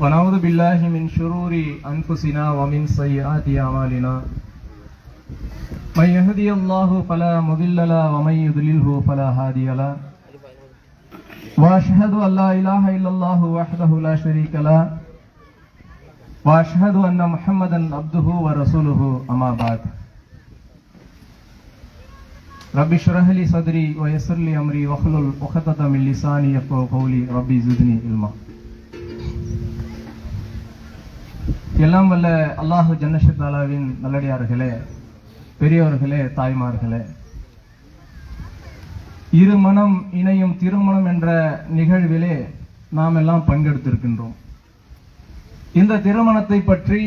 ونعوذ بالله من شرور أنفسنا ومن سيئات أعمالنا من يهدي الله فلا مضل له ومن يضلله فلا هادي له وأشهد أن لا إله إلا الله وحده لا شريك له وأشهد أن محمدا عبده ورسوله أما بعد رب اشرح لي صدري ويسر لي أمري واحلل عقدة من لساني يفقهوا قولي ربي زدني علما. எல்லாம் வல்ல அல்லாஹ் ஜன்னஷத்தாலாவின் நல்லடியார்களே, பெரியவர்களே, தாய்மார்களே, இருமணம் இணையும் திருமணம் என்ற நிகழ்விலே நாம் எல்லாம் பங்கெடுத்திருக்கின்றோம். இந்த திருமணத்தை பற்றி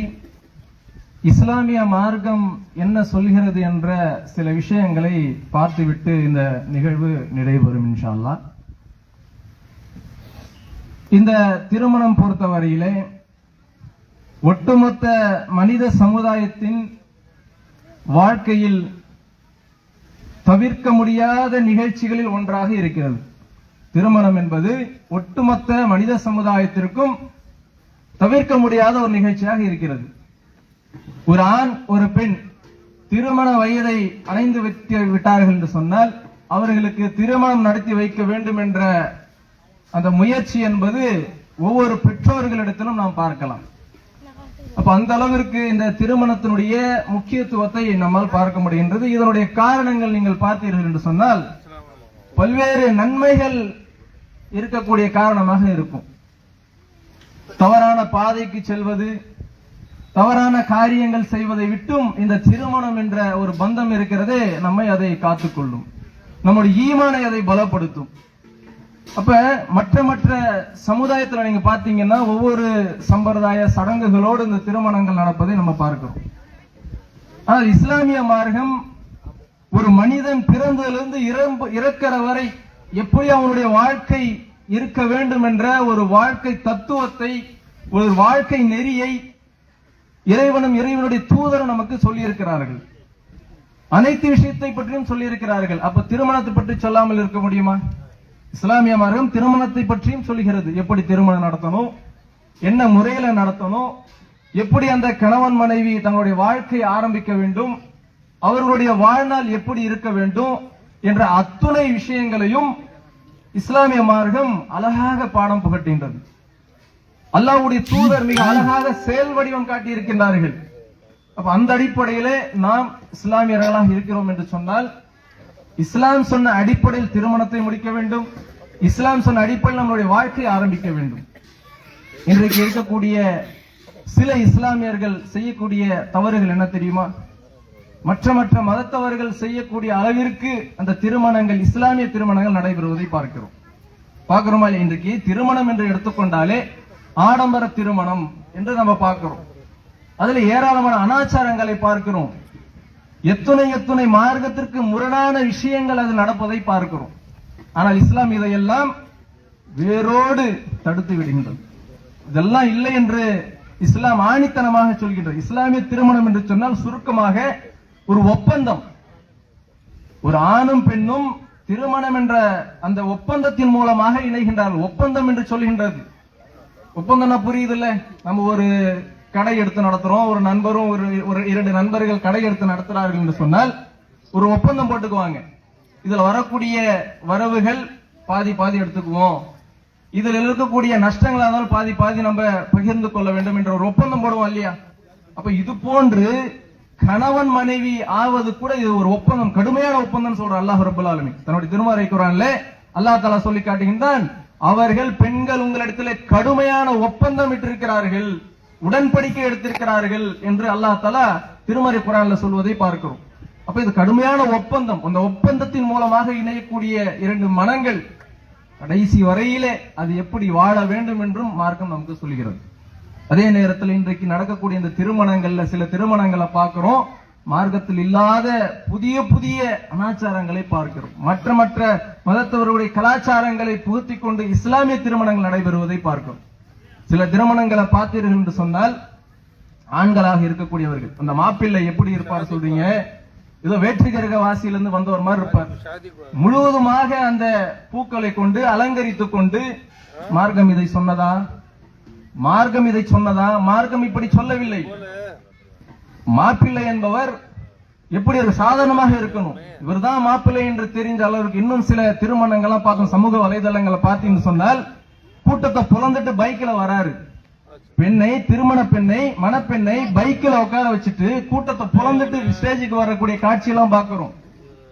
இஸ்லாமிய மார்க்கம் என்ன சொல்கிறது என்ற சில விஷயங்களை பார்த்துவிட்டு இந்த நிகழ்வு நிறைவேறும் இன்ஷா அல்லாஹ். இந்த திருமணம் பொறுத்தவரையிலே ஒட்டுமொத்த மனித சமுதாயத்தின் வாழ்க்கையில் தவிர்க்க முடியாத நிகழ்ச்சிகளில் ஒன்றாக இருக்கிறது. திருமணம் என்பது ஒட்டுமொத்த மனித சமுதாயத்திற்கும் தவிர்க்க முடியாத ஒரு நிகழ்ச்சியாக இருக்கிறது. ஒரு ஆண் ஒரு பெண் திருமண வயதை அடைந்து விட்டார்கள் என்று சொன்னால் அவர்களுக்கு திருமணம் நடத்தி வைக்க வேண்டும் என்ற அந்த முயற்சி என்பது ஒவ்வொரு பெற்றோர்களிடத்திலும் நாம் பார்க்கலாம். அப்ப அந்த அளவிற்கு இந்த திருமணத்தினுடைய முக்கியத்துவத்தை நம்மால் பார்க்க முடிகின்றது. இதனுடைய காரணங்கள் நீங்கள் பார்த்தீர்கள் என்று சொன்னால் பல்வேறு நன்மைகள் இருக்கக்கூடிய காரணமாக இருக்கும். தவறான பாதைக்கு செல்வது, தவறான காரியங்கள் செய்வதை விட்டும் இந்த திருமணம் என்ற ஒரு பந்தம் இருக்கிறதே நம்மை அதை காத்துக்கொள்ளும், நம்முடைய ஈமானை அதை பலப்படுத்தும். அப்ப மற்ற சமுதாயத்துல நீங்க பாத்தீங்கன்னா ஒவ்வொரு சம்பிரதாய சடங்குகளோடு இந்த திருமணங்கள் நடப்பதை நம்ம பார்க்கிறோம். ஆனால் இஸ்லாமிய மார்க்கம் ஒரு மனிதன் பிறந்ததிலிருந்து இறக்கிற வரை எப்படி அவனுடைய வாழ்க்கை இருக்க வேண்டும் என்ற ஒரு வாழ்க்கை தத்துவத்தை, ஒரு வாழ்க்கை நெறியை இறைவனும் இறைவனுடைய தூதரும் நமக்கு சொல்லி இருக்கிறார்கள். அனைத்து விஷயத்தை பற்றியும் சொல்லி இருக்கிறார்கள். அப்ப திருமணத்தை பற்றி சொல்லாமல் இருக்க முடியுமா? இஸ்லாமிய மார்க்கம் திருமணத்தை பற்றியும் சொல்கிறது. எப்படி திருமணம் நடத்தணும், என்ன முறையில நடத்தணும், எப்படி அந்த கணவன் மனைவி தங்களுடைய வாழ்க்கையை ஆரம்பிக்க வேண்டும், அவர்களுடைய வாழ்நாள் எப்படி இருக்க வேண்டும் என்ற அத்துணை விஷயங்களையும் இஸ்லாமிய மார்க்கம் அழகாக பாடம் புகட்டுகின்றது. அல்லாஹ்வுடைய தூதர் மிக அழகாக செயல் வடிவம் காட்டி இருக்கின்றார்கள். அப்ப அந்த அடிப்படையிலே நாம் இஸ்லாமியர்களாக இருக்கிறோம் என்று சொன்னால் இஸ்லாம் சொன்ன அடிப்படையில் திருமணத்தை முடிக்க வேண்டும், இஸ்லாம் சொன்ன அடிப்படையில் நம்மளுடைய வாழ்க்கையை ஆரம்பிக்க வேண்டும். இன்றைக்கு இருக்கக்கூடிய சில இஸ்லாமியர்கள் செய்யக்கூடிய தவறுகள் என்ன தெரியுமா? மற்ற மதத்தவர்கள் செய்யக்கூடிய அளவிற்கு அந்த திருமணங்கள், இஸ்லாமிய திருமணங்கள் நடைபெறுவதை பார்க்கிறோமா? இன்றைக்கு திருமணம் என்று எடுத்துக்கொண்டாலே ஆடம்பர திருமணம் என்று நம்ம பார்க்கிறோம். அதுல ஏராளமான அனாச்சாரங்களை பார்க்கிறோம். எத்துணை மார்க்கத்திற்கு முரணான விஷயங்கள் அது நடப்பதை பார்க்கிறோம். ஆனால் இஸ்லாம் இதையெல்லாம் வேரோடு தடுத்து விடுகின்றது. இதெல்லாம் இல்லை என்று இஸ்லாம் ஆணித்தனமாக சொல்கின்றது. இஸ்லாமிய திருமணம் என்று சொன்னால் சுருக்கமாக ஒரு ஒப்பந்தம். ஒரு ஆணும் பெண்ணும் திருமணம் என்ற அந்த ஒப்பந்தத்தின் மூலமாக இணைகின்றார்கள். ஒப்பந்தம் என்று சொல்கின்றது. ஒப்பந்தம்னா புரியுது இல்ல? நம்ம ஒரு கடை எடுத்து நடத்துறோம், ஒரு நண்பரும் ஒரு இரண்டு நண்பர்கள் கடை எடுத்து நடத்துறார்கள் என்று சொன்னால் ஒரு ஒப்பந்தம் போட்டுக்குவாங்க. இதுல வரக்கூடிய வரவுகள் பாதி எடுத்துக்குவோம், இதில் இருக்கக்கூடிய நஷ்டங்கள் இருந்தாலும் பாதி நம்ம பகிர்ந்து கொள்ள வேண்டும் என்ற ஒரு ஒப்பந்தம் போடுவோம் இல்லையா? அப்ப இது போன்று கணவன் மனைவி ஆவது கூட இது ஒரு ஒப்பந்தம், கடுமையான ஒப்பந்தம் சொல்ற அல்லாஹ் ரப்பல் ஆலமீன் தன்னுடைய திருமறை குர்ஆனிலே அல்லாஹ் தஆலா சொல்லி காட்டுகின்றான், அவர்கள் பெண்கள் உங்களிடத்திலே கடுமையான ஒப்பந்தம் இட்டிருக்கிறார்கள், உடன்படிக்கை எடுத்திருக்கிறார்கள் என்று அல்லாஹ் தஆலா திருமறை குர்ஆன்ல சொல்வதை பார்க்கிறோம். அப்ப இது கடுமையான ஒப்பந்தம். அந்த ஒப்பந்தத்தின் மூலமாக இணையக்கூடிய இரண்டு மனங்கள் கடைசி வரையிலே அது எப்படி வாழ வேண்டும் என்றும் மார்க்கம் நமக்கு சொல்கிறது. அதே நேரத்தில் இன்றைக்கு நடக்கக்கூடிய இந்த திருமணங்கள்ல சில திருமணங்களை பார்க்கிறோம், மார்க்கத்தில் இல்லாத புதிய அனாச்சாரங்களை பார்க்கிறோம். மற்ற மதத்தவர்களுடைய கலாச்சாரங்களை புகுத்திக் கொண்டு இஸ்லாமிய திருமணங்கள் நடைபெறுவதை பார்க்கிறோம். சில திருமணங்களை பார்த்தீர்கள் என்று சொன்னால் ஆண்களாக இருக்கக்கூடியவர்கள் அந்த மாப்பிள்ளை எப்படி இருப்பார் சொல்றீங்க? ஏதோ வேற்றுகிரக வாசியிலிருந்து வந்தவர் மாதிரி இருப்பார். முழுவதுமாக அந்த பூக்களை கொண்டு அலங்கரித்துக் கொண்டு மார்க்கம் இதை சொன்னதா? மார்க்கம் இதை சொன்னதா? மார்க்கம் இப்படி சொல்லவில்லை. மாப்பிள்ளை என்பவர் எப்படி ஒரு சாதாரணமாக இருக்கணும், இவர்தான் மாப்பிள்ளை என்று தெரிஞ்ச அளவுக்கு. இன்னும் சில திருமணங்கள்லாம் பார்க்கும், சமூக வலைதளங்களை பார்த்தீங்கன்னு சொன்னால் கூட்டத்தை புலந்துட்டு பைக்ல வராரு. பெண்ணை, திருமண பெண்ணை, மணப்பெண்ணை பைக்ல உட்கார வச்சுட்டு கூட்டத்தை புலந்துட்டு ஸ்டேஜுக்கு வரக்கூடிய காட்சியெல்லாம் பார்க்கிறோம்.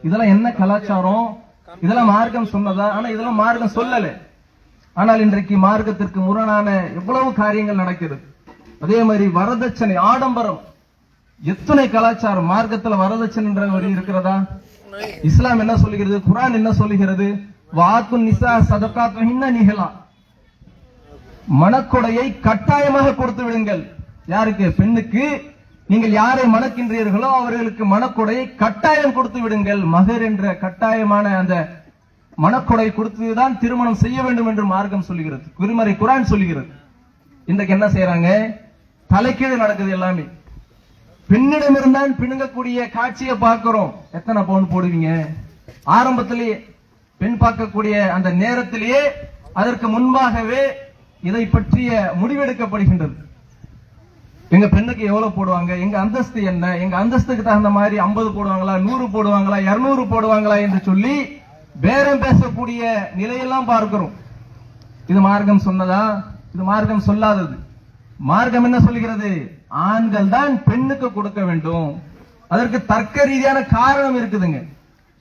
இதெல்லாம் என்ன கலாச்சாரம்? இதெல்லாம் மார்க்கம் சொன்னதா? ஆனா இதெல்லாம் மார்க்கம் சொல்லல. ஆனால் இன்றைக்கு மார்க்கத்திற்கு முரணான எவ்வளவு காரியங்கள் நடக்கிறது. அதே மாதிரி வரதட்சணை, ஆடம்பரம், எத்தனை கலாச்சாரம். மார்க்கத்தில் வரதட்சணை என்ற வரி இருக்கிறதா? இஸ்லாம் என்ன சொல்லுகிறது? குர்ஆன் என்ன சொல்லுகிறது? வாத்துன் நிசா சதகாத்துஹின்ன நிஹலா, மணக்கொடையை கட்டாயமாக கொடுத்து விடுங்கள். யாருக்கு? பெண்ணுக்கு. நீங்கள் யாரை மணக்கின்றீர்களோ அவர்களுக்கு மணக்கொடையை கட்டாயம் கொடுத்து விடுங்கள். மகர் என்ற கட்டாயமான அந்த மணக்கொடை கொடுத்துதான் திருமணம் செய்ய வேண்டும் என்று மார்க்கம் சொல்லுகிறது, திருமறை குர்ஆன் சொல்லுகிறது. இன்றைக்கு என்ன செய்யறாங்க? தலைக்கீழ் நடக்குது எல்லாமே. பெண்ணிடம் இருந்தால் பிணுங்கக்கூடிய காட்சியை பார்க்கிறோம். எத்தனை பவுன் போடுவீங்க? ஆரம்பத்திலேயே பெண் பார்க்கக்கூடிய அந்த நேரத்திலேயே அதற்கு முன்பாகவே இதை பற்றிய முடிவெடுக்கப்படுகின்றது. எங்க பெண்ணுக்கு எவ்வளவு போடுவாங்க, எங்க அந்தஸ்து என்ன, எங்க அந்தஸ்துக்கு தகுந்த மாதிரி 50 போடுவாங்களா, 100 போடுவாங்களா, 200 போடுவாங்களா என்று சொல்லி பேரம் பேசக்கூடிய நிலையெல்லாம் பார்க்கிறோம். இது மார்க்கம் சொன்னதா? இது மார்க்கம் சொல்லாதது. மார்க்கம் என்ன சொல்கிறது? ஆண்கள் தான் பெண்ணுக்கு கொடுக்க வேண்டும். அதற்கு தர்க்க ரீதியான காரணம் இருக்குதுங்க.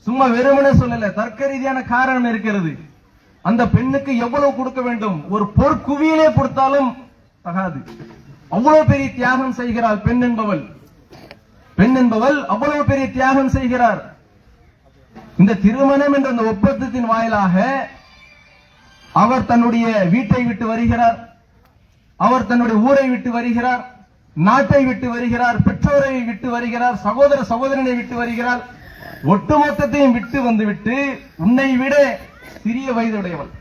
சும்மா வெறுமனே சொல்லல, தர்க்க ரீதியான காரணம் இருக்கிறது. அந்த பெண்ணுக்கு எவ்வளவு கொடுக்க வேண்டும்? ஒரு பொற்குவியலே கொடுத்தாலும் தகாது. அவ்வளவு பெரிய தியாகம் செய்கிறாள் பெண் என்பவள். பெண் என்பவள் அவ்வளவு பெரிய தியாகம் செய்கிறார். இந்த திருமணம் என்ற அந்த ஒப்பந்தத்தின் வாயிலாக அவர் தன்னுடைய வீட்டை விட்டு வருகிறார், அவர் தன்னுடைய ஊரை விட்டு வருகிறார், நாட்டை விட்டு வருகிறார், பெற்றோரை விட்டு வருகிறார், சகோதர சகோதரனை விட்டு வருகிறார். ஒட்டுமொத்தத்தையும் விட்டு வந்துவிட்டு உன்னை விட சிறிய வயதுடையவள்,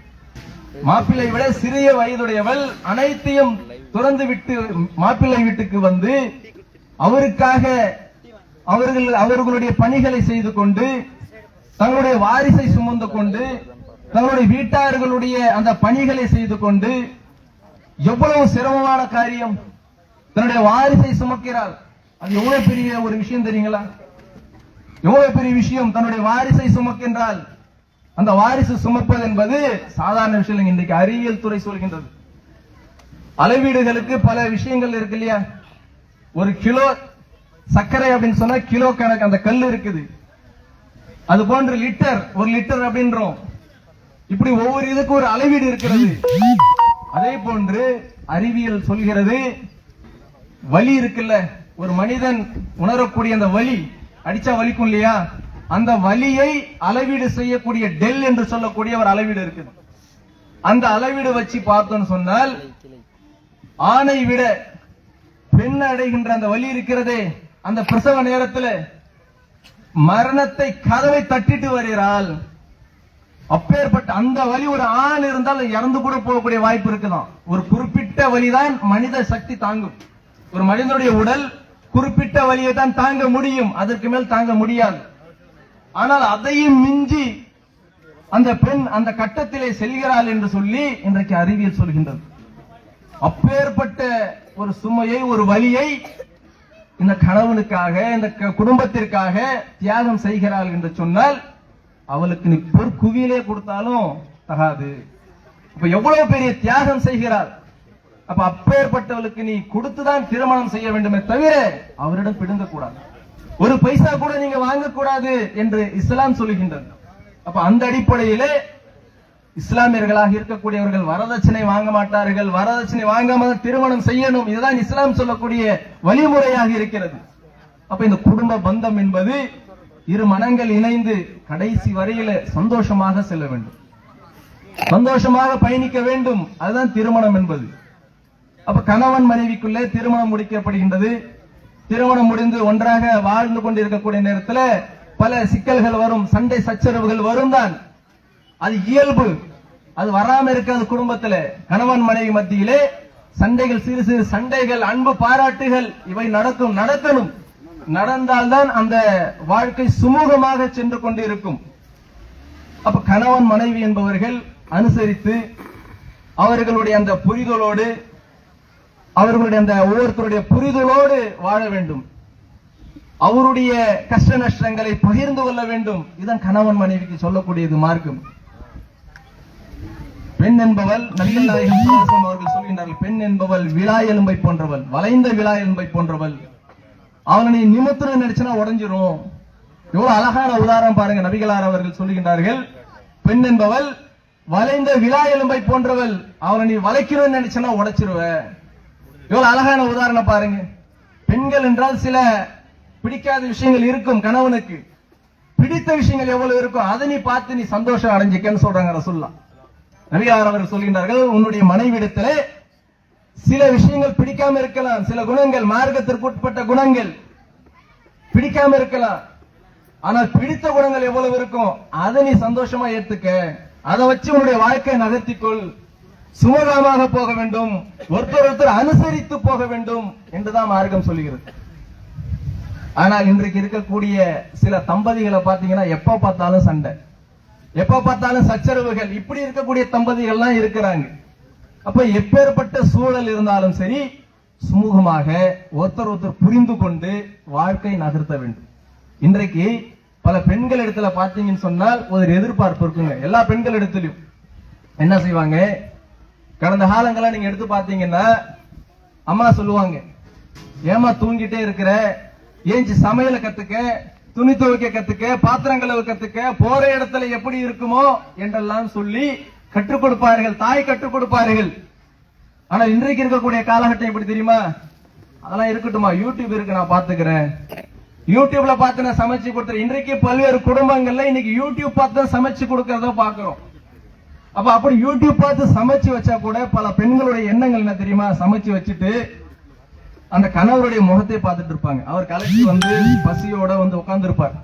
மாப்பிள்ளை விட சிறிய வயதுடையவள் அனைத்தையும் துறந்து விட்டு மாப்பிள்ளை வீட்டுக்கு வந்து அவருக்காக அவர்களுடைய பணிகளை செய்து கொண்டு, தங்களுடைய வாரிசை சுமந்து கொண்டு, தங்களுடைய வீட்டார்களுடைய அந்த பணிகளை செய்து கொண்டு, எவ்வளவு சிரமமான காரியம். தன்னுடைய வாரிசை சுமக்கிறாள். அது எவ்வளவு பெரிய ஒரு விஷயம் தெரியுங்களா? எவ்வளவு பெரிய விஷயம். தன்னுடைய வாரிசை சுமக்கின்றால் அந்த வாரிசு சுமப்பது என்பது சாதாரண விஷயம். இன்றைக்கு அறிவியல் துறை சொல்கின்றது. அளவீடுகளுக்கு பல விஷயங்கள் இருக்கு இல்லையா? ஒரு கிலோ சர்க்கரை அப்படின்னு சொன்னா கிலோ கணக்கு அந்த கல் இருக்குது. அது போன்று லிட்டர், ஒரு லிட்டர் அப்படின்றோம். இப்படி ஒவ்வொரு இதுக்கு ஒரு அளவீடு இருக்கிறது. அதே போன்று அறிவியல் சொல்கிறது, வலி இருக்குல்ல, ஒரு மனிதன் உணரக்கூடிய அந்த வலி, அடிச்சா வலிக்கும் இல்லையா? அந்த வலியை அளவீடு செய்யக்கூடிய டெல் என்று சொல்லக்கூடிய ஒரு அளவீடு இருக்குது. அந்த அளவீடு வச்சு பார்த்தோம்னு சொன்னால் ஆணை விட பெண் அடைகின்ற அந்த வலி இருக்கிறதே, அந்த பிரசவ நேரத்தில் மரணத்தை கதவை தட்டிட்டு வருகிறாள். அப்பேற்பட்ட அந்த வலி ஒரு ஆண் இருந்தால் இறந்து கூட போகக்கூடிய வாய்ப்பு இருக்குதான். ஒரு குறிப்பிட்ட வலிதான் மனித சக்தி தாங்கும். ஒரு மனிதனுடைய உடல் குறிப்பிட்ட வலியை தான் தாங்க முடியும், அதற்கு மேல் தாங்க முடியாது. ஆனால் அதையும் மிஞ்சி அந்த பெண் அந்த கட்டத்திலே செல்கிறாள் என்று சொல்லி இன்றைக்கு அறிவியல் சொல்கின்றது. அப்பேற்பட்ட ஒரு சுமையை, ஒரு வலியை இந்த கணவனுக்காக, இந்த குடும்பத்திற்காக தியாகம் செய்கிறாள் என்று சொன்னால் அவளுக்கு நீ பொற்குவியலே கொடுத்தாலும் தகாது. அப்ப எவ்வளவு பெரிய தியாகம் செய்கிறாள். அப்ப அப்பேற்பட்டவளுக்கு நீ கொடுத்துதான் திருமணம் செய்ய வேண்டுமே தவிர அவரிடம் பிடுங்க கூடாது. ஒரு பைசா கூட நீங்க வாங்கக்கூடாது என்று இஸ்லாம் சொல்லுகின்றது. அப்ப அந்த அடிப்படையிலே இஸ்லாமியர்களாக இருக்கக்கூடியவர்கள் வரதட்சணை வாங்க மாட்டார்கள். வரதட்சணை வாங்காம திருமணம் செய்யணும். இதுதான் இஸ்லாம் சொல்லக்கூடிய வழிமுறையாக இருக்கிறது. அப்ப இந்த குடும்ப பந்தம் என்பது இரு மனங்கள் இணைந்து கடைசி வரையில சந்தோஷமாக செல்ல வேண்டும், சந்தோஷமாக பயணிக்க வேண்டும். அதுதான் திருமணம் என்பது. அப்ப கணவன் மனைவிக்குள்ளே திருமணம் முடிக்கப்படுகின்றது. திருமணம் முடிந்து ஒன்றாக வாழ்ந்து கொண்டிருக்கக்கூடிய நேரத்தில் பல சிக்கல்கள் வரும், சண்டை சச்சரவுகள் வரும் தான். அது இயல்பு, அது வராம இருக்காது. குடும்பத்தில் கணவன் மனைவி மத்தியிலே சண்டைகள், சிறு சிறு சண்டைகள், அன்பு பாராட்டுகள் இவை நடக்கணும். நடந்தால்தான் அந்த வாழ்க்கை சுமூகமாக சென்று கொண்டிருக்கும். அப்ப கணவன் மனைவி என்பவர்கள் அனுசரித்து அவர்களுடைய அந்த புரிதலோடு அவர்களுடைய அந்த ஒவ்வொருத்தருடைய புரிதலோடு வாழ வேண்டும். அவருடைய கஷ்ட நஷ்டங்களை பகிர்ந்து கொள்ள வேண்டும். இதுதான் கணவன் மனைவிக்கு சொல்லக்கூடியது மார்க்கம். பெண் என்பவள் நபிகள் நாயகம் அவர்கள் சொல்கின்றார்கள், பெண் என்பவள் விழா எலும்பை போன்றவள், வளைந்த விழா எலும்பை போன்றவள். அவனை நிமித்திர நினைச்சுனா உடைஞ்சிரும். எவ்வளவு அழகான உதாரணம் பாருங்க. நபிகளார் அவர்கள் சொல்லுகின்றார்கள், பெண் என்பவள் வளைந்த விழா எலும்பை போன்றவள், அவனை நீ வளைக்கணும்னு நினைச்சனா உடைச்சிருவ. எவ்வளவு அழகான உதாரணம் பாருங்க. பெண்கள் என்றால் சில பிடிக்காத விஷயங்கள் இருக்கும், கணவனுக்கு பிடித்த விஷயங்கள் எவ்வளவு இருக்கும், அதை நீ பார்த்து நீ சந்தோஷம் அடைஞ்சிக்கன்னு சொல்றாங்க ரசூலுல்லாஹ். நபிகளார் அவர்கள் சொல்கின்றார்கள், உன்னுடைய மனைவிடத்திலே சில விஷயங்கள் பிடிக்காம இருக்கலாம், சில குணங்கள் மார்க்கத்திற்கு உட்பட்ட குணங்கள் பிடிக்காம இருக்கலாம், ஆனால் பிடித்த குணங்கள் எவ்வளவு இருக்கும் அதை நீ சந்தோஷமா ஏத்துக்க, அதை வச்சு உன்னுடைய வாழ்க்கையை நகர்த்திக்கொள், சுமூகமாக போக வேண்டும், ஒருத்தர் அனுசரித்து போக வேண்டும் என்றுதான் மார்க்கம் சொல்லுகிறது. ஆனால் இன்றைக்கு இருக்கக்கூடிய சில தம்பதிகளை பாத்தீங்கன்னா எப்ப பார்த்தாலும் சண்டை, எப்ப பார்த்தாலும் சச்சரவுகள், இப்படி இருக்கக்கூடிய தம்பதிகள்லாம் இருக்கிறாங்க. அப்ப எப்பேற்பட்ட சூழல் இருந்தாலும் சரி சுமூகமாக ஒருத்தர் புரிந்து கொண்டு வாழ்க்கை நகர்த்த வேண்டும். இன்றைக்கு பல பெண்கள் இடத்துல பாத்தீங்கன்னு சொன்னால் ஒரு எதிர்பார்ப்பு இருக்குங்க. எல்லா பெண்கள் இடத்துலயும் என்ன செய்வாங்க, கடந்த காலங்களா நீங்க எடுத்து பாத்தீங்கன்னா அம்மா சொல்லுவாங்க, ஏமா தூங்கிட்டே இருக்கிற, ஏஞ்சி சமையல கத்துக்க, துணி துவைக்க கத்துக்க, பாத்திரங்களை கத்துக்க, போற இடத்துல எப்படி இருக்குமோ என்றெல்லாம் சொல்லி கற்றுக் கொடுப்பார்கள், தாய் கற்றுக் கொடுப்பார்கள். ஆனா இன்றைக்கு இருக்கக்கூடிய காலகட்டம் எப்படி தெரியுமா, அதெல்லாம் இருக்கட்டுமா, யூடியூப் இருக்கு நான் பாத்துக்கிறேன், யூடியூப்ல பார்த்து நான் சமைச்சு கொடுத்துறேன். இன்றைக்கு பல்வேறு குடும்பங்கள்ல இன்னைக்கு யூடியூப் பார்த்து சமைச்சு கொடுக்கறத பாக்குறோம். அப்ப அப்படி யூடியூப் பார்த்து சமைச்சு வச்சா கூட பல பெண்களுடைய எண்ணங்கள் என்ன தெரியுமா, சமைச்சு வச்சுட்டு அந்த கணவருடைய முகத்தை பார்த்துட்டு இருப்பாங்க. அவர் கலச்சி வந்து பசியோட வந்து உட்கார்ந்து இருப்பார்.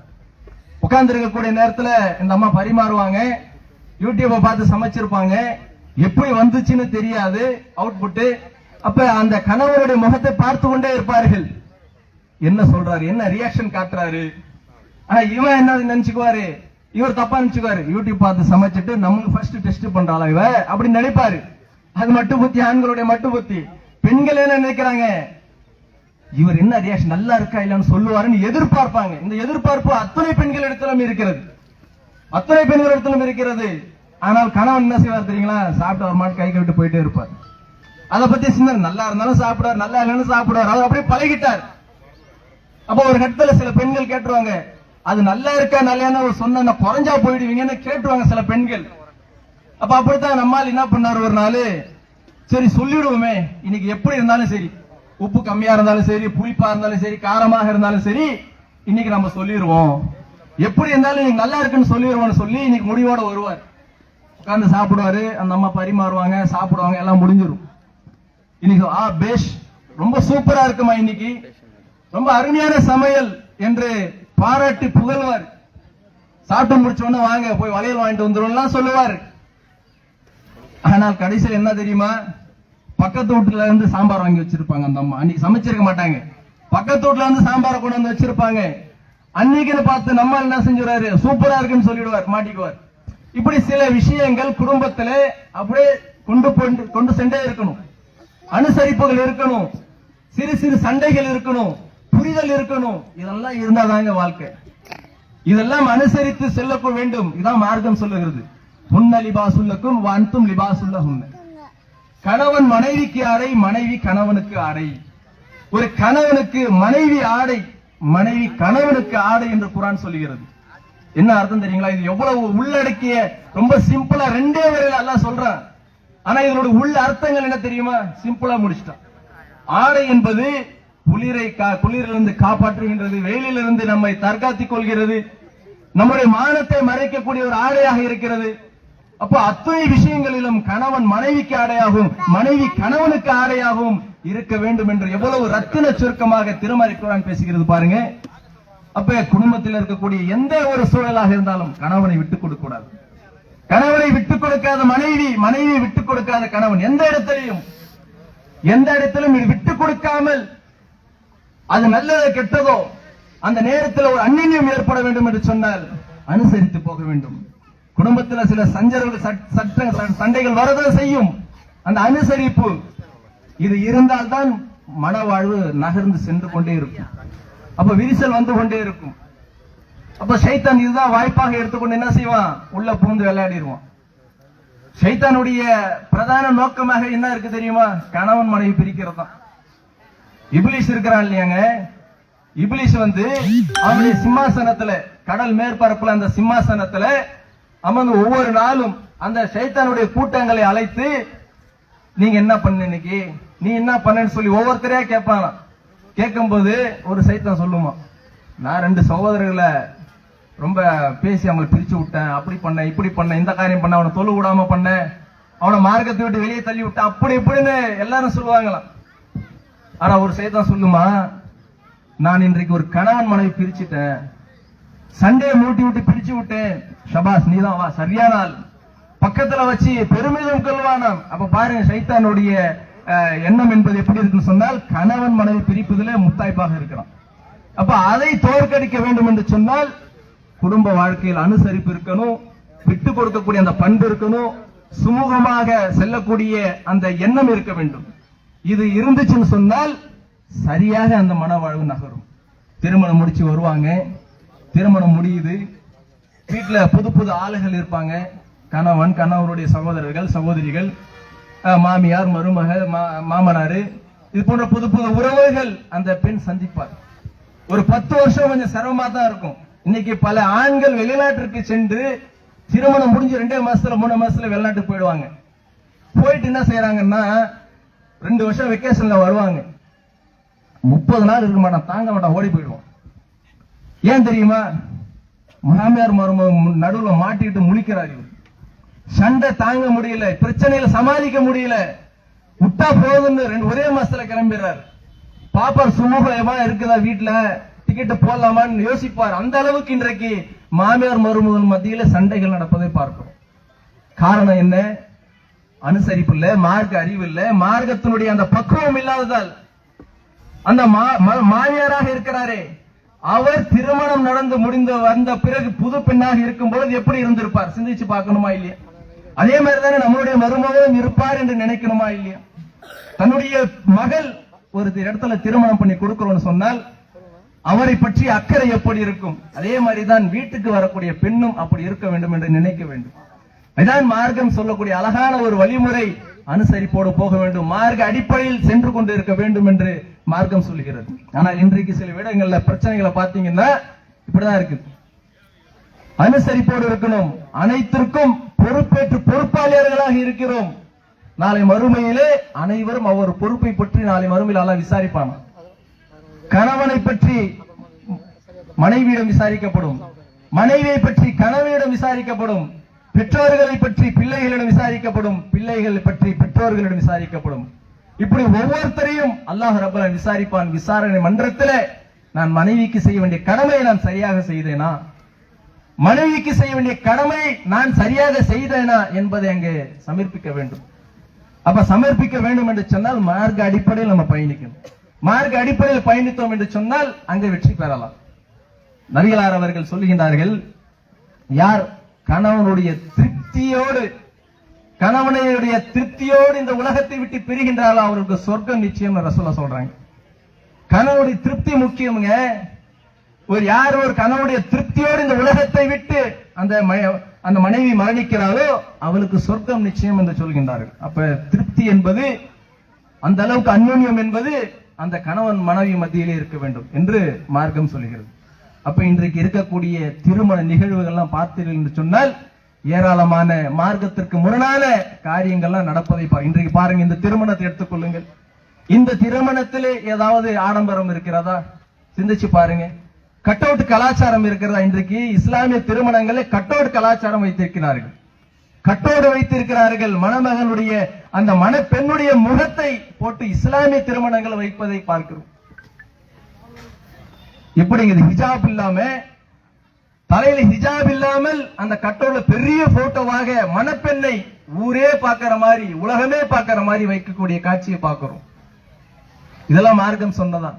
உட்கார்ந்து இருக்கக்கூடிய நேரத்துல இந்த அம்மா பரிமாறுவாங்க, யூடியூபை பார்த்து சமைச்சிருப்பாங்க, எப்படி வந்துச்சுன்னு தெரியாது அவுட்புட். அப்ப அந்த கணவருடைய முகத்தை பார்த்து கொண்டே இருப்பார்கள், என்ன சொல்றாரு, என்ன ரியாக்ஷன் காட்டுறாரு. இவன் என்ன நினைச்சுக்குவாரு, இவர் தப்பா நினைச்சுக்குவாரு, யூடியூப் பார்த்து சமைச்சிட்டு நமக்கு ஃபர்ஸ்ட் டெஸ்ட் பண்றாளா இவ அப்படின்னு நினைப்பாரு. அது மட்டு புத்தி, ஆண்களுடைய மட்டு புத்தி. பெண்கள் என்ன நினைக்கிறாங்க, இவர் என்ன ரியாக்ஷன் நல்லா இருக்கா இல்லன்னு சொல்லுவாருன்னு எதிர்பார்ப்பாங்க. இந்த எதிர்பார்ப்பு அத்தனை பெண்கள் இடத்திலும் இருக்கிறது, அத்தனை பெண்கள் இடத்திலும் இருக்கிறது. ஆனால் கணவன் என்ன செய்வார் தெரியுங்களா, சாப்பிட்டு ஒரு மாட்டு கை விட்டு போயிட்டே இருப்பார். அதை பத்தி சிந்தனை, நல்லா இருந்தாலும் சாப்பிடுவார், நல்லா இல்லைன்னு சாப்பிடுவார், அவர் அப்படியே பழகிட்டார். அப்ப ஒரு கட்டத்துல சில பெண்கள் கேட்டுருவாங்க, அது நல்லா இருக்கா நல்லா சொன்ன குறைஞ்சா போயிடுவீங்கன்னு கேட்டுருவாங்க சில பெண்கள். அப்ப அப்படித்தான் நம்மால் என்ன பண்ணாரு, ஒரு நாள் சரி சொல்லிடுவோமே, இன்னைக்கு எப்படி இருந்தாலும் சரி, உப்பு கம்மியா இருந்தாலும் சரி, புளிப்பா இருந்தாலும் சரி, காரமாக இருந்தாலும் சரி, இன்னைக்கு நம்ம சொல்லிடுவோம், எப்படி இருந்தாலும் இன்னைக்கு நல்லா இருக்குன்னு சொல்லிடுவோம்னு சொல்லி இன்னைக்கு முடிவோட வருவார். உட்கார்ந்து சாப்பிடுவாரு, அந்த அம்மா பரிமாறுவாங்க, சாப்பிடுவாங்க, எல்லாம் முடிஞ்சிடும். இன்னைக்கு பேஷ் ரொம்ப சூப்பரா இருக்குமா, இன்னைக்கு ரொம்ப அருமையான சமையல் என்று பாராட்டி புகழ்வார். சாப்பிட்டு முடிச்சோன்னு வாங்க போய் வளையல் வாங்கிட்டு வந்துடும் சொல்லுவார். ஆனால் கடைசியில் என்ன தெரியுமா, பக்கத்து வீட்டுல இருந்து சாம்பார் வாங்கி வச்சிருப்பாங்க. அந்த அம்மா அன்னைக்கு சமைச்சிருக்க மாட்டாங்க, பக்கத்து வீட்டுல இருந்து சாம்பாரை கொண்டு வந்து வச்சிருப்பாங்க. அன்னைக்குன்னு பார்த்து நம்ம என்ன செஞ்சுறாரு, சூப்பரா இருக்குன்னு சொல்லிடுவார், மாட்டிக்குவார். இப்படி சில விஷயங்கள் குடும்பத்துல அப்படியே கொண்டு சென்றே இருக்கணும். அனுசரிப்புகள் இருக்கணும், சிறு சிறு சண்டைகள் இருக்கணும், புரிதல் இருக்கணும். இதெல்லாம் இருந்தாதாங்க வாழ்க்கை. இதெல்லாம் அனுசரித்து செல்ல வேண்டும். இதான் மார்க்கம் சொல்லுகிறது. ஹுன்ன லிபாசுல்லக்கும் வஅன்தும் லிபாசுல்லஹுன்ன. கணவன் மனைவிக்கு ஆடை, மனைவி கணவனுக்கு ஆடை. ஒரு கணவனுக்கு மனைவி ஆடை, மனைவி கணவனுக்கு ஆடை என்று குர்ஆன் சொல்லுகிறது. என்ன அர்த்தம் தெரியுங்களா, இது எவ்வளவு உள்ளடக்கிய, ரொம்ப சிம்பிளா ரெண்டே வரையில அல்லாஹ் சொல்றான். ஆனா இதனோட உள்ள அர்த்தங்கள் என்ன தெரியுமா, சிம்பிளா முடிச்சிட்டான். ஆடை என்பது குளிரிலிருந்து காப்பாற்றுகின்றது, வெயிலிலிருந்து நம்மை தற்காத்துக் கொள்கிறது, நம்முடைய மானத்தை மறைக்கக்கூடிய ஒரு ஆடையாக இருக்கிறது. அப்ப அத்தனை விஷயங்களிலும் கணவன் மனைவிக்கு ஆடையாகவும் மனைவி கணவனுக்கு ஆடையாகவும் இருக்க வேண்டும் என்று எவ்வளவு ரத்தின சுருக்கமாக திருமறை குர்ஆன் பேசுகிறது பாருங்க. அப்ப குடும்பத்தில் இருக்கக்கூடிய எந்த ஒரு சூழலாக இருந்தாலும் கணவனை விட்டுக் கொடுக்க கூடாது. கணவனை விட்டுக் கொடுக்காத மனைவி, மனைவியை விட்டுக் கொடுக்காத கணவன், எந்த இடத்திலும் விட்டுக் கொடுக்காமல், அது நல்லதோ கெட்டதோ அந்த நேரத்தில் ஒரு அந்நியம் ஏற்பட வேண்டும் என்று சொன்னால் அனுசரித்து போக வேண்டும். குடும்பத்தில் சில சஞ்சரவுகள் சண்டைகள் வரதான் செய்யும். அந்த அனுசரிப்பு, இது இருந்தால்தான் மனவாழ்வு நகர்ந்து சென்று கொண்டே இருக்கும். அப்ப விரிசல் வந்து கொண்டே இருக்கும். அப்ப ஷைத்தான் இதுதான் வாய்ப்பாக எடுத்துக்கொண்டு என்ன செய்வான், உள்ள பூந்து விளையாடிடுவான். ஷைத்தானுடைய பிரதான நோக்கமாக என்ன இருக்கு தெரியுமா, கணவன் மனைவி பிரிக்கிறது தான். இப்லீஸ் இருக்கிறான் இல்லையாங்க, இப்லீஸ் வந்து அவனுடைய சிம்மாசனத்துல, கடல் மேற்பரப்புல அந்த சிம்மாசனத்துல அமர்ந்து ஒவ்வொரு நாளும் அந்த ஷைத்தானுடைய கூட்டங்களை அழைத்து, நீங்க என்ன பண்ண இன்னைக்கு, நீ என்ன பண்ணன்னு சொல்லி ஒவ்வொருத்தரையா கேட்பானா. கேட்கும் போது ஒரு சைத்தான் சொல்லுமா, நான் 2 சகோதரர்களை ரொம்ப பேசி அவங்களை பிரிச்சு விட்டேன், அப்படி பண்ண இப்படி பண்ண, இந்த காரியம் பண்ண, அவனை தொழு விடாம பண்ண, அவனை மார்க்கத்தை விட்டு வெளியே தள்ளி விட்டேன், அப்படி இப்படின்னு எல்லாரும் சொல்லுவாங்களாம். ஆனா ஒரு சைத்தான் சொல்லுமா, நான் இன்றைக்கு ஒரு கணவன் மனைவி பிரிச்சுட்டேன், சண்டையை மூட்டி விட்டு பிரிச்சு விட்டேன், ஷபாஸ் நீதான் வா, சரியான ஆள், பக்கத்துல வச்சு பெருமிதம் கொள்வானாம். அப்ப பாருங்க சைத்தானுடைய எண்ணம் என்பது எப்படி இருக்குன்னு சொன்னால், கணவன் மனைவி பிரிப்பதிலே முத்தாய்ப்பாக இருக்கிறான். அப்ப அதை தோற்கடிக்க வேண்டும் என்று சொன்னால் குடும்ப வாழ்க்கையில் அனுசரிப்பு இருக்கணும், விட்டு கொடுக்கக்கூடிய அந்த பண்பு இருக்கணும், சுமூகமாக செல்லக்கூடிய அந்த எண்ணம் இருக்க வேண்டும். இது இருந்துச்சுன்னு சொன்னால் சரியாக அந்த மனவாழ்வு நகரும். திருமணம் முடிச்சு வருவாங்க, திருமணம் முடியுது, வீட்டுல புது புது ஆளுகள் இருப்பாங்க, கணவன், கணவருடைய சகோதரர்கள், சகோதரிகள், மாமியார், மருமகள், மாமனாரு, இது போன்ற புது புது உறவுகள் அந்த பெண் சந்திப்பார். ஒரு 10 வருஷம் கொஞ்சம் சிரமமா தான் இருக்கும். இன்னைக்கு பல ஆண்கள் வெளிநாட்டிற்கு சென்று திருமணம் முடிஞ்சு 2 மாசத்துல 3 மாசத்துல வெளிநாட்டுக்கு போயிடுவாங்க. போயிட்டு என்ன செய்யறாங்கன்னா, 2 வருஷம் வெக்கேஷன்ல வருவாங்க, 30 நாள் இருக்க மாட்டான், தாங்க மாட்டான், ஓடி போயிடுவான். ஏன் தெரியுமா, மாமியார் மருமகன் நடுவுல மாட்டிட்டு முழிக்கிறார். இவர் சண்டை தாங்க முடியல, பிரச்சனையில சமாளிக்க முடியல, விட்டா போதுன்னு ஒரே மாசத்துல கிளம்பிடுறாரு. பாப்பார் சுமூகமா இருக்குதா, வீட்டுல டிக்கெட் போடலாமான்னு யோசிப்பார். அந்த அளவுக்கு இன்றைக்கு மாமியார் மருமகன் மத்தியில சண்டைகள் நடப்பதை பார்க்கிறோம். காரணம் என்ன, அனுசரிப்பு இல்ல, மார்க்க அறிவு இல்ல, மார்க்கத்தினுடைய அந்த பக்குவம் இல்லாததால். அந்த மாமியாராக இருக்கிறாரே, அவர் திருமணம் நடந்து முடிந்து வந்த பிறகு புது பெண்ணாக இருக்கும் பொழுது எப்படி இருந்திருப்பார், சிந்திச்சு பார்க்கணுமா இல்லையா? அதே மாதிரிதானே நம்மளுடைய மருமகனும் இருப்பார் என்று நினைக்கணுமா இல்லையா? தன்னுடைய மகள் ஒரு இடத்துல திருமணம் பண்ணி கொடுக்கிறோம்னு சொன்னால் அவரை பற்றி அக்கறை எப்படி இருக்கும், அதே மாதிரிதான் வீட்டுக்கு வரக்கூடிய பெண்ணும் அப்படி இருக்க வேண்டும் என்று நினைக்க வேண்டும். இதான் மார்க்கம் சொல்லக்கூடிய அழகான ஒரு வழிமுறை. அனுசரிப்போடு போக வேண்டும், மார்க்க அடிப்படையில் சென்று கொண்டு இருக்க வேண்டும் என்று மார்க்கம் சொல்கிறது. ஆனால் இன்றைக்கு சில இடங்கள்ல பிரச்சனைகளை பார்த்தீங்கன்னா இப்படிதான் இருக்கு. அனுசரிப்போடு இருக்கணும், அனைத்திற்கும் பொறுப்பேற்று பொறுப்பாளியர்களாக இருக்கிறோம். நாளை மறுமையிலே அனைவரும் அவர் பொறுப்பை பற்றி நாளை மறுமையில் அல்லாஹ் விசாரிப்பான். கணவனை பற்றி மனைவியிடம் விசாரிக்கப்படும், மனைவியை பற்றி கணவனிடம் விசாரிக்கப்படும், பெற்றோர்களை பற்றி பிள்ளைகளிடம் விசாரிக்கப்படும், பிள்ளைகளை பற்றி பெற்றோர்களிடம் விசாரிக்கப்படும். இப்படி ஒவ்வொருத்தரையும் அல்லாஹ் ரப்பல் ஆலமீன் விசாரிப்பான். விசாரணை மன்றத்தில் நான் மனைவிக்கு செய்ய வேண்டிய கடமையை நான் சரியாக செய்தேனா, மனைவிக்கு செய்ய வேண்டிய கடமை நான் சரியாக செய்தேனா என்பதை அங்கே சமர்ப்பிக்க வேண்டும். அப்ப சமர்ப்பிக்க வேண்டும் என்று சொன்னால் மார்க்க அடிப்படையில் நம்ம பயணிக்கணும். மார்க்க அடிப்படையில் பயணித்தோம் என்று சொன்னால் அங்கே வெற்றி பெறலாம். நபிகளார் அவர்கள் சொல்லுகின்றார்கள், யார் கணவனுடைய திருப்தியோடு இந்த உலகத்தை விட்டு பிரிகின்றாரோ அவருக்கு சொர்க்கம் நிச்சயம் ரசூலுல்லாஹ் சொல்றாங்க. கணவனுடைய திருப்தி முக்கியமுங்க. ஒரு கணவனுடைய திருப்தியோடு இந்த உலகத்தை விட்டு அந்த மனைவி மரணிக்கிறாரோ அவளுக்கு சொர்க்கம் நிச்சயம் என்று சொல்கின்றார்கள். அப்ப திருப்தி என்பது, அந்த அளவுக்கு அந்யோன்யம் என்பது அந்த கணவன் மனைவி மத்தியிலே இருக்க வேண்டும் என்று மார்க்கம் சொல்கிறது. அப்ப இன்றைக்கு இருக்கக்கூடிய திருமண நிகழ்வுகள்லாம் பார்த்தீர்கள் என்று சொன்னால் ஏராளமான மார்க்கத்திற்கு முரணான காரியங்கள்லாம் நடப்பதை இன்றைக்கு பாருங்க. இந்த திருமணத்தை எடுத்துக்கொள்ளுங்கள், இந்த திருமணத்திலே ஏதாவது ஆடம்பரம் இருக்கிறதா சிந்திச்சு பாருங்க. கட் அவுட் கலாச்சாரம் இருக்கிறதா? இன்றைக்கு இஸ்லாமிய திருமணங்களை கட் அவுட் கலாச்சாரம் வைத்திருக்கிறார்கள், கட்டோடு வைத்திருக்கிறார்கள். மணமகனுடைய அந்த மணப்பெண்ணுடைய முகத்தை போட்டு இஸ்லாமிய திருமணங்கள் வைப்பதை பார்க்கிறோம். எப்படிங்க ஹிஜாப் இல்லாம, தலையில ஹிஜாப் இல்லாமல் அந்த கட்டோட பெரிய போட்டோவாக மணப்பெண்ணை ஊரே பார்க்கிற மாதிரி, உலகமே பார்க்கிற மாதிரி வைக்கக்கூடிய காட்சியை பார்க்கிறோம். இதெல்லாம் மார்க்கம் சொன்னதான்.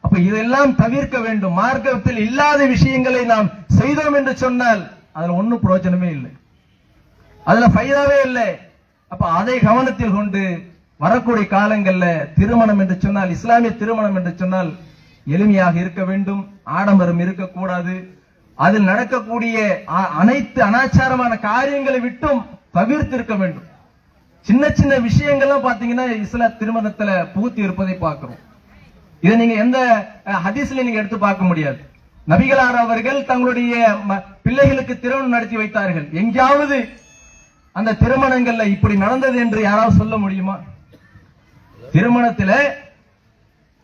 அப்ப இதெல்லாம் தவிர்க்க வேண்டும். மார்க்கத்தில் இல்லாத விஷயங்களை நாம் செய்தோம் என்று சொன்னால் அதுல ஒன்னும் பிரயோஜனமே இல்லை, அதுல ஃபைதாவே இல்லை. அப்ப அதை கவனத்தில் கொண்டு வரக்கூடிய காலங்கள்ல திருமணம் என்று சொன்னால், இஸ்லாமிய திருமணம் என்று சொன்னால் எளிமையாக இருக்க வேண்டும், ஆடம்பரம் இருக்கக்கூடாது. அதில் நடக்கக்கூடிய அனைத்து அனாச்சாரமான காரியங்களை விட்டும் தவிர்த்து இருக்க வேண்டும். சின்ன சின்ன விஷயங்கள்லாம் பாத்தீங்கன்னா இஸ்லாம் திருமணத்துல புகுத்தி இருப்பதை பார்க்கிறோம். இதை நீங்க எந்த ஹதீஸ்ல நீங்க எடுத்து பார்க்க முடியாது. நபிகளார் அவர்கள் தங்களுடைய பிள்ளைகளுக்கு திருமணம் நடத்தி வைத்தார்கள். எங்கேயாவது அந்த திருமணங்கள்ல இப்படி நடந்தது என்று யாராவது சொல்ல முடியுமா? திருமணத்தில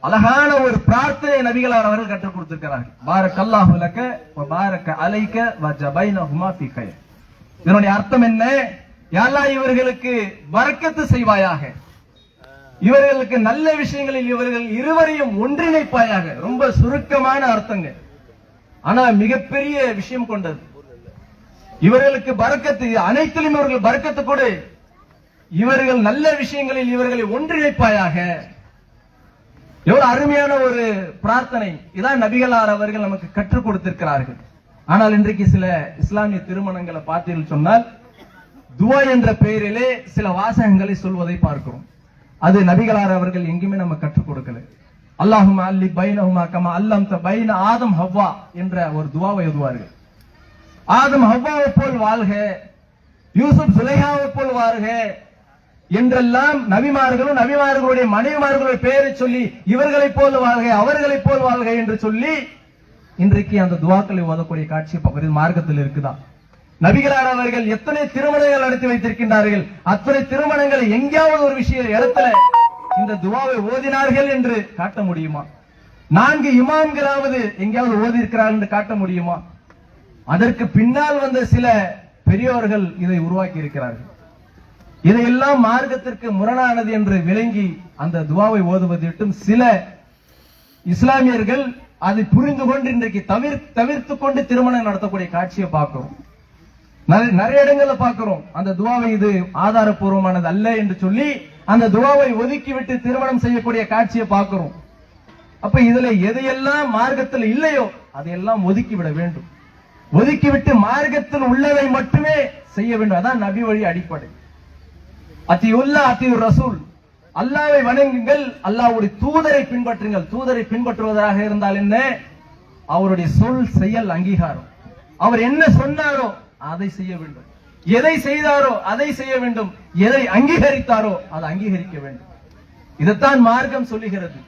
அழகான ஒரு பிரார்த்தனை நபிகளார் அவர்கள் கற்றுக் கொடுத்திருக்கிறார்கள். பாரக்கல்லாஹு லக வ பாரக அலைக வ ஜபைனஹுமா ஃபீ கைர். இதனுடைய அர்த்தம் என்ன? யா அல்லாஹ் இவர்களுக்கு பரக்கத்து செய்வாயாக, இவர்களுக்கு நல்ல விஷயங்களில் இவர்கள் இருவரையும் ஒன்றிணைப்பாயாக. ரொம்ப சுருக்கமான அர்த்தங்க, ஆனா மிகப்பெரிய விஷயம் கொண்டது. இவர்களுக்கு பரக்கத்து, அனைத்திலும் இவர்கள் பரக்கத்து கொடு, இவர்கள் நல்ல விஷயங்களில் இவர்களை ஒன்றிணைப்பாயாக. எவ்வளவு அருமையான ஒரு பிரார்த்தனை! இதான் நபிகளார் அவர்கள் நமக்கு கற்றுக் கொடுத்திருக்கிறார்கள். ஆனால் இன்றைக்கு சில இஸ்லாமிய திருமணங்களை பார்த்தீர்கள் சொன்னால் துவா என்ற பெயரிலே சில வாசகங்களை சொல்வதை பார்க்கிறோம். அது நபிகளார் அவர்கள் எங்குமே நம்ம கற்றுக் கொடுக்கல. அல்லாஹும்ம அல்லி பைனஹுமா கமா அல்லம்த பைன ஆதம் ஹவ்வா என்ற ஒரு துவாவை ஓதுவார்கள். ஆதம் ஹவ்வாவை போல் வாழ்க, யூசுப் சுலைஹாவை போல் வாழ்க என்றெல்லாம் நபிமார்களும் நபிமார்களுடைய மனைவிமார்களுடைய பெயரை சொல்லி இவர்களைப் போல் வாழ்க, அவர்களைப் போல் வாழ்க என்று சொல்லி இன்றைக்கு அந்த துவாக்களை ஓதக்கூடிய காட்சி பகுதி மார்க்கத்தில் இருக்குதா? நபிகளார் அவர்கள் எத்தனை திருமணங்கள் நடத்தி வைத்திருக்கின்றார்கள். அத்தனை திருமணங்களை எங்கேயாவது ஒரு இடத்துல இந்த துவாவை ஓதினார்கள் என்று காட்ட முடியுமா? 4 இமாம்களாவது எங்கேயாவது ஓதி இருக்கிறார்கள் என்று காட்ட முடியுமா? அதற்கு பின்னால் வந்த சில பெரியோர்கள் இதை உருவாக்கி இருக்கிறார்கள். இதையெல்லாம் மார்க்கத்திற்கு முரணானது என்று விளங்கி அந்த துவாவை ஓதுவது விட்டும் சில இஸ்லாமியர்கள் அதை புரிந்து கொண்டு இன்றைக்கு தவிர்த்து கொண்டு திருமணம் நடத்தக்கூடிய காட்சியை பார்க்கிறோம். நிறைய இடங்கள்ல பார்க்கிறோம். அந்த துவாவை இது ஆதாரப்பூர்வமானது அல்ல என்று சொல்லி அந்த துவாவை ஒதுக்கிவிட்டு திருமணம் செய்யக்கூடிய காட்சியை பார்க்கிறோம். அப்ப இதுல எதையெல்லாம் மார்க்கத்தில் இல்லையோ அதையெல்லாம் ஒதுக்கிவிட வேண்டும். ஒதுக்கிவிட்டு மார்க்கத்தில் உள்ளதை மட்டுமே செய்ய வேண்டும். அதான் நபி வழி அடிப்படை. அத்தியுல்லா அத்தியுர் ரசூல், அல்லாஹ்வை வணங்குங்கள், அல்லாஹ்வுடைய தூதரை பின்பற்றுங்கள். தூதரை பின்பற்றுவதாக இருந்தால் என்ன? அவருடைய சொல் செயல் அங்கீகாரம். அவர் என்ன சொன்னாரோ அதை செய்ய வேண்டும், எதை செய்தாரோ அதை செய்ய வேண்டும், எதை அங்கீகரித்தாரோ அதை அங்கீகரிக்க வேண்டும். இதைத்தான் மார்க்கம் சொல்லுகிறது.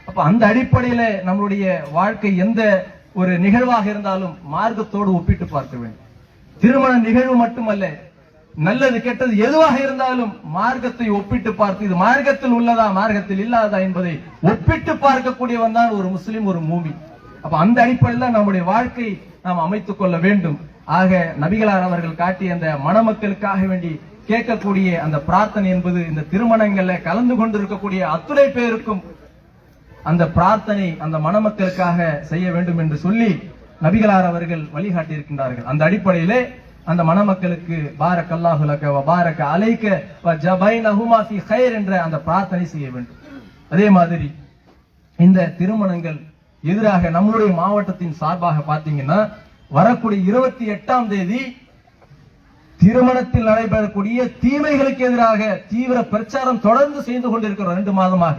அப்ப அந்த அடிப்படையில நம்மளுடைய வாழ்க்கை எந்த ஒரு நிகழ்வாக இருந்தாலும் மார்க்கத்தோடு ஒப்பிட்டு பார்க்க வேண்டும். திருமண நிகழ்வு மட்டுமல்ல, நல்லது கெட்டது எதுவாக இருந்தாலும் மார்க்கத்தை ஒப்பிட்டு பார்த்து இது மார்க்கத்தில் உள்ளதா மார்க்கத்தில் இல்லாதா என்பதை ஒப்பிட்டு பார்க்கக்கூடியவன் தான் ஒரு முஸ்லிம், ஒரு மூமின். அப்ப அந்த அடிப்படையில் நம்முடைய வாழ்க்கை நாம் அமைத்துக் கொள்ள வேண்டும். ஆக நபிகளார் அவர்கள் காட்டிய அந்த மணமக்களுக்காக வேண்டி கேட்கக்கூடிய அந்த பிரார்த்தனை என்பது இந்த திருமணங்கள்ல கலந்து கொண்டிருக்கக்கூடிய அத்துணை பேருக்கும் அந்த பிரார்த்தனை அந்த மணமக்களுக்காக செய்ய வேண்டும் என்று சொல்லி நபிகளார் அவர்கள் வழிகாட்டி இருக்கின்றார்கள். அந்த அடிப்படையிலே அந்த மணமக்களுக்கு பாரக்கல்லாஹு லக வ பாரக அலைக வ ஜபைனஹுமா ஃபீ கைர் என்ற அந்த பிரார்த்தனை செய்ய வேண்டும். அதே மாதிரி இந்த திருமணங்கள் எதிராக நம்முடைய மாவட்டத்தின் சார்பாக பாத்தீங்கன்னா வரக்கூடிய 28ஆம் தேதி திருமணத்தில் நடைபெறக்கூடிய தீமைகளுக்கு எதிராக தீவிர பிரச்சாரம் தொடர்ந்து செய்து கொண்டிருக்கிறோம். 2 மாதமாக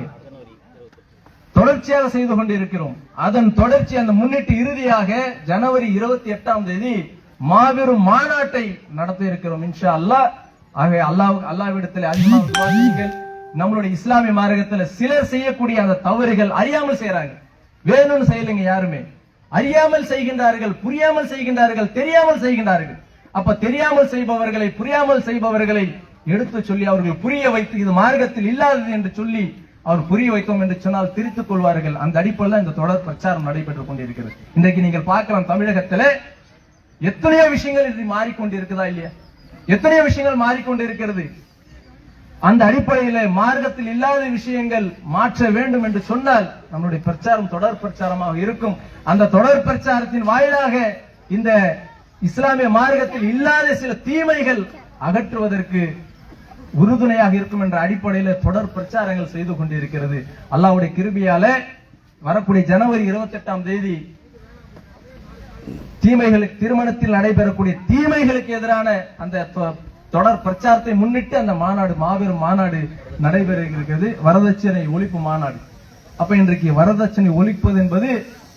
தொடர்ச்சியாக செய்து கொண்டிருக்கிறோம். அதன் தொடர்ச்சி அந்த முன்னிட்டு இறுதியாக ஜனவரி 28ஆம் தேதி மாபெரும் மாநாட்டை நடத்த இருக்கிறோம் இன்ஷா அல்லாஹ். ஆகவே அல்லாஹ்விடத்தில் அதிகமாக துஆ. நம்மளுடைய இஸ்லாமிய மார்க்கத்தில் சிலர் செய்யக்கூடிய அந்த தவறுகள் அறியாமல் செய்யறாங்க, வேணும்னு செய்யலைங்க. யாருமே அறியாமல் செய்கின்றார்கள், புரியாமல் செய்கின்றார்கள், தெரியாமல் செய்கின்றார்கள். அப்ப தெரியாமல் செய்பவர்களை, புரியாமல் செய்பவர்களை எடுத்து சொல்லி அவர்கள் புரிய வைத்து இது மார்க்கத்தில் இல்லாதது என்று சொல்லி அவர் புரிய வைத்தோம் என்று சொன்னால் திரித்துக் கொள்வார்கள். அந்த அடிப்படையில் இந்த தொடர் பிரச்சாரம் நடைபெற்றுக் கொண்டிருக்கிறது. இன்றைக்கு நீங்கள் பார்க்கலாம் தமிழகத்தில் எத்தனையோ விஷயங்கள் இது மாறிக்கொண்டிருக்குதா இல்லையா? எத்தனையோ விஷயங்கள் மாறிக்கொண்டிருக்கிறது. அந்த அடிப்படையில் மார்க்கத்தில் இல்லாத விஷயங்கள் மாற்ற வேண்டும் என்று சொன்னால் நம்முடைய பிரச்சாரம் தொடர் பிரச்சாரமாக இருக்கும். அந்த தொடர் பிரச்சாரத்தின் வாயிலாக இந்த இஸ்லாமிய மார்க்கத்தில் இல்லாத சில தீமைகள் அகற்றுவதற்கு உறுதுணையாக இருக்கும் என்ற அடிப்படையில் தொடர் பிரச்சாரங்கள் செய்து கொண்டிருக்கிறது. அல்லாஹ்வுடைய கிருபையால வரக்கூடிய ஜனவரி 28ஆம் தேதி தீமைகளுக்கு, திருமணத்தில் நடைபெறக்கூடிய தீமைகளுக்கு எதிரான அந்த தொடர் பிரச்சாரத்தை முன்னிட்டு அந்த மாநாடு, மாபெரும் மாநாடு நடைபெற இருக்கிறது, வரதட்சணை ஒழிப்பு மாநாடு. அப்ப இன்றைக்கு வரதட்சணை ஒழிப்பது என்பது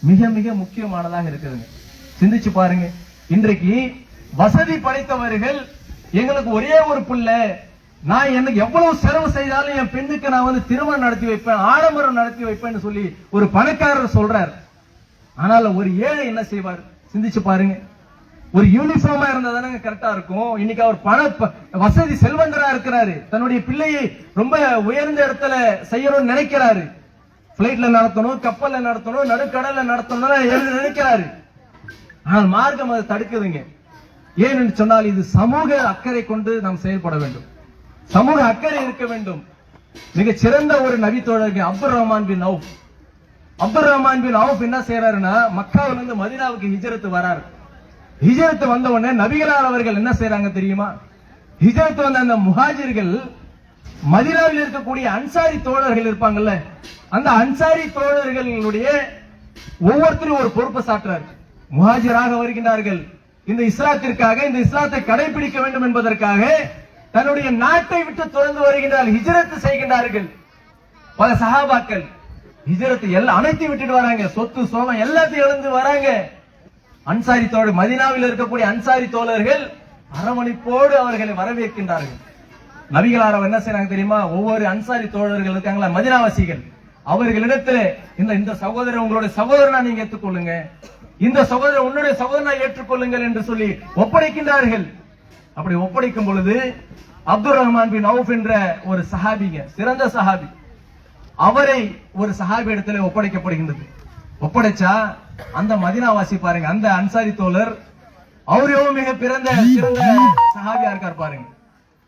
மிக மிக முக்கியமானதாக இருக்குதுங்க. சிந்திச்சு பாருங்க, இன்றைக்கு வசதி படைத்தவர்கள் எங்களுக்கு ஒரே ஒரு பிள்ளை, நான் எனக்கு எவ்வளவு செலவு செய்தாலும் என் பெண்ணுக்கு நான் திருமணம் நடத்தி வைப்பேன், ஆடம்பரம் நடத்தி வைப்பேன்னு சொல்லி ஒரு பணக்காரர் சொல்றார். ஆனால் ஒரு ஏழை என்ன செய்வார்? சிந்திச்சு பாருங்க. ஒரு யூனிஃபார்மா இருந்தா தானே கரெக்டா இருக்கும். இன்னைக்கு அவர் பண வசதி செல்வந்தரா இருக்கிறாரு, தன்னுடைய பிள்ளையை ரொம்ப உயர்ந்த இடத்துல செய்யணும்னு நினைக்கிறாரு, பிளைட்ல நடத்தணும், கப்பல்ல நடத்தணும், நடுக்கடல்ல நடத்தணும் நினைக்கிறாரு. ஆனால் மார்க்கம் அதை தடுக்குதுங்க. ஏன்னு சொன்னால் இது சமூக அக்கறை கொண்டு நாம் செயல்பட வேண்டும், சமூக அக்கறை இருக்க வேண்டும். மிக சிறந்த ஒரு நபி தோழர்கள் அப்துல் ரஹ்மான் பின் அவுஃப். அப்துல் ரஹ்மான் பின் அவுஃப் என்ன செய்யறாருன்னா, மக்காவில இருந்து மதீனாவுக்கு ஹிஜ்ரத் வராரு. ஹிஜ்ரத் வந்த உடனே நபிகளார் அவர்கள் என்ன செய்யறாங்க தெரியுமா? ஹிஜ்ரத் வந்த அந்த முஹாஜிர்கள் மதீனாவில் இருக்கக்கூடிய அன்சாரி தோழர்கள் இருப்பாங்கல்ல, அந்த அன்சாரி தோழர்களுடைய ஒவ்வொருத்தரும் ஒரு பொறுப்பை சாட்டுறாரு. முஹாஜிராக வருகின்றார்கள், இந்த இஸ்லாத்திற்காக, இந்த இஸ்லாத்தை கடைபிடிக்க வேண்டும் என்பதற்காக தன்னுடைய நாட்டை விட்டு தொடர்ந்து வருகின்றார்கள், ஹிஜ்ரத் செய்கின்றார்கள். பல சஹாபாக்கள் ஹிஜ்ரத் எல்லாம் அனைத்து விட்டுட்டு வராங்க, சொத்து சோகம் எல்லாத்தையும் இழந்து வராங்க. அன்சாரி தோழர், மதீனாவில் இருக்கக்கூடிய அன்சாரி தோழர்கள் அரவணைப்போடு அவர்களை வரவேற்கின்றார்கள். நபிகளார் என்ன செய்யறாங்க தெரியுமா? ஒவ்வொரு அன்சாரி தோழர்கள் இருக்காங்களா, மதீனாவாசிகள், அவர்களிடத்தில் இந்த சகோதரர் உங்களுடைய சகோதரனா நீங்க ஏற்றுக்கொள்ளுங்க, இந்த சகோதரர் உன்னுடைய சகோதரனா ஏற்றுக்கொள்ளுங்கள் என்று சொல்லி ஒப்படைக்கின்றார்கள். அப்படி ஒப்படைக்கும் பொழுது அப்துல் ரஹ்மான் பின் அவுஃப் என்ற ஒரு சஹாபிங்க, சிறந்த சஹாபி, அவரை ஒரு சஹாபி இடத்துல ஒப்படைக்கப்படுகின்றது. ஒப்படைச்சா அந்த மதீனாவாசி பாருங்க, அந்த அன்சாரி தோழர், அவர் மிக சிறந்த சஹாபியா இருக்கார் பாருங்க.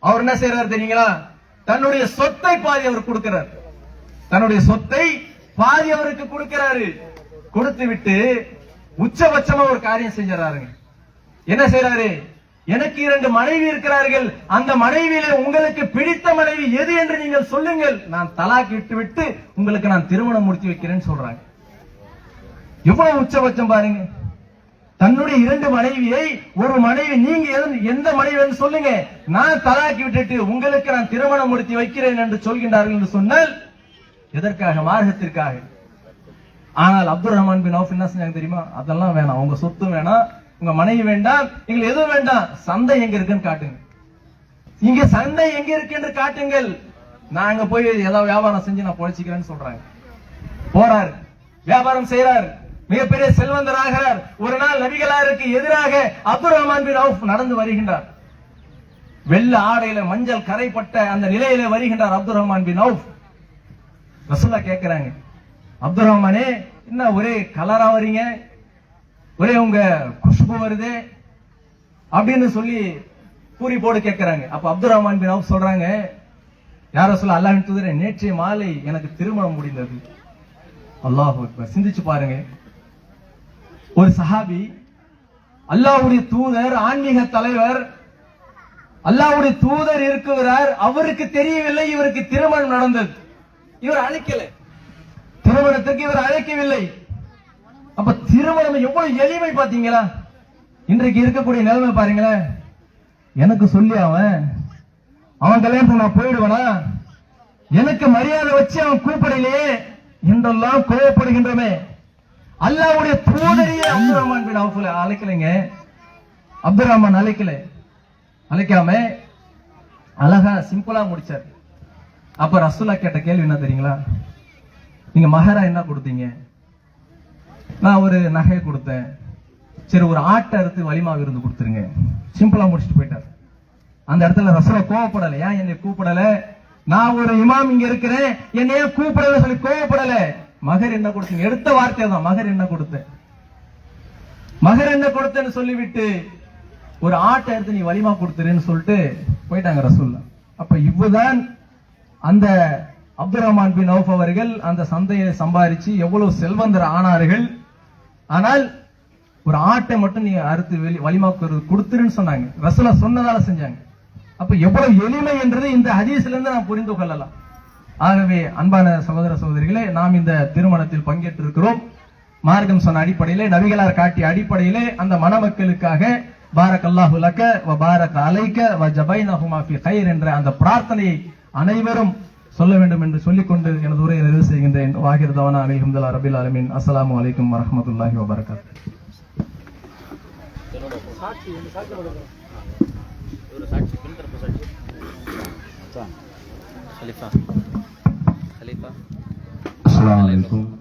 அவர் என்ன செய்யறாரு தெரியுங்களா? தன்னுடைய சொத்தை பாதி அவர் கொடுக்கிறார், தன்னுடைய சொத்தை பாதி அவருக்கு கொடுக்கிறாரு. கொடுத்து விட்டு உச்சபட்சமா ஒரு காரியம் செஞ்சாருங்க. என்ன செய்யறாரு? எனக்கு 2 மனைவி இருக்கிறார்கள், அந்த மனைவியிலே உங்களுக்கு பிடித்த மனைவி எது என்று நீங்கள் சொல்லுங்கள், நான் தலாக் விட்டு உங்களுக்கு நான் திருமணம் முடித்து வைக்கிறேன்னு சொல்றாங்க. எவ்வளவு உச்சபட்சம் பாருங்க. தன்னுடைய 2 மனைவியை, ஒரு மனைவி நீங்க எந்த மனைவி சொல்லுங்க, நான் தலாக்கி விட்டுட்டு உங்களுக்கு நான் திருமணம் முடித்து வைக்கிறேன் என்று சொல்கின்றார்கள் என்று சொன்னால் எதற்காக? மார்க்கத்திற்காக. ஆனால் அப்துல் ரஹ்மான் பின் அவுஃப் என்ன செஞ்சாங்க தெரியுமா? அதெல்லாம் வேணாம், உங்க சொத்து வேணாம், உங்க மனைவி வேண்டாம், எங்களுக்கு எதுவும் வேண்டாம், சந்தை எங்க இருக்குன்னு காட்டுங்க, இங்க சந்தை எங்க இருக்கு என்று காட்டுங்கள், நான் அங்க போய் ஏதாவது வியாபாரம் செஞ்சு நான் பொழைச்சிக்கிறேன்னு சொல்றாங்க. போறாரு, வியாபாரம் செய்யறாரு, மிகப்பெரிய செல்வந்தராகிறார். ஒரு நாள் நபிகளாருக்கு எதிராக அப்துல் ரஹ்மான் பின் அவுஃப் நடந்து வருகின்றார். வெள்ள ஆடையில மஞ்சள் கரைப்பட்ட அந்த நிலையில வருகின்றார் அப்துல் ரஹ்மான் பின் அவுஃப். ரசூலுல்லாஹ் கேட்கிறாங்க, அப்துல் ரஹ்மானே என்ன ஒரே கலரா வரீங்க, ஒரே உங்க குஷ்பு வருது அப்படின்னு சொல்லி பூரி போடு கேட்கிறாங்க. அப்ப அப்துல் ரஹ்மான் பின் அவுஃப் சொல்றாங்க, யார் ரசூலுல்லாஹ், அல்லாஹ்வின் தூதரே, நேற்றைய மாலை எனக்கு திருமணம் முடிந்தது. அல்லாஹ் அக்பர். சிந்திச்சு பாருங்க, ஒரு சஹாபி, அல்லாஹ்வுடைய தூதர், ஆன்மீக தலைவர், அல்லாஹ்வுடைய தூதர் இருக்கிறார், அவருக்கு தெரியவில்லை இவருக்கு திருமணம் நடந்தது, இவர் அழைக்கல, திருமணத்துக்கு இவர் அழைக்கவில்லை. அப்ப திருமணம் எவ்வளவு எளிமை பாத்தீங்களா? இன்றைக்கு இருக்கக்கூடிய நிலைமை பாருங்களேன். எனக்கு சொல்லி அவன் கல்யாணத்துக்கு நான் போயிடுவானா, எனக்கு மரியாதை வச்சு அவன் கூப்பிடலையே என்றெல்லாம் கோவப்படுகின்றமே. அல்லாஹ்வுடைய தூதரையே அப்துல் ரஹ்மான் பின் அவுஃப் அழைக்கலைங்க. அப்துல் ரஹ்மான் அழைக்காம அழகா சிம்பிளா முடிச்சார். அப்ப ரசூலுல்லாஹ் கேட்ட கேள்வி என்ன தெரியுங்களா? நீங்க மஹரா என்ன கொடுத்தீங்க? நான் ஒரு நகை கொடுத்தேன். சரி, ஒரு ஆட்டை அறுத்து வலிமா விருந்து கொடுத்துருங்க. சிம்பிளா முடிச்சுட்டு போயிட்டார். அந்த இடத்துல ரசூலுல்லாஹ் கோவப்படல, ஏன் என்னை கூப்பிடல, நான் ஒரு இமாம் இங்க இருக்கிறேன், என்னைய கூப்பிடல சொல்லி கோவப்படல. மகர் என்ன கொடுத்தீங்க? எடுத்த வார்த்தை தான், மகர் என்ன கொடுத்தேன், மகர் என்ன கொடுத்தேன்னு சொல்லிவிட்டு ஒரு ஆட்டை எடுத்து நீ வலிமா கொடுத்துருன்னு சொல்லிட்டு போயிட்டாங்க ரசூலுல்லாஹ். அப்ப இவ்வுதான் அந்த அப்துல் ரஹ்மான் பின் அவுஃப் அவர்கள் அந்த சந்தையை சம்பாதிச்சு எவ்வளவு செல்வந்தர் ஆனார்கள். ஆனால் ஒரு ஆட்டை மட்டும் நீ அறுத்து வலிமா கொடுத்துருன்னு சொன்னாங்க. ரசூலுல்லாஹ் சொன்னதால செஞ்சாங்க. அப்ப எவ்வளவு எளிமை என்றது இந்த ஹதீஸ்ல இருந்து நாம் புரிந்து கொள்ளலாம். ஆகவே அன்பான சகோதர சகோதரிகளே, நாம் இந்த திருமணத்தில் பங்கேற்றிருக்கிறோம். மார்க்கம் சொன்ன அடிப்படையிலே, நபிகளார் காட்டிய அடிப்படையிலே அந்த மணமக்களுக்காக பாரக்கல்லாஹு லக வ பாரக அலைக வ ஜபைனஹுமா ஃபி கைர் என்ற அந்த பிரார்த்தனையை அனைவரும் சொல்ல வேண்டும் என்று சொல்லிக்கொண்டு எனது உரையை நிறைவு செய்கின்றேன். வாஹிர் தவானா அல்ஹம்துலில்லாஹி ரப்பில் ஆலமீன். அஸ்ஸலாமு அலைக்கும் வரஹ்மத்துல்லாஹி வபரகாத்துஹு. Assalamualaikum.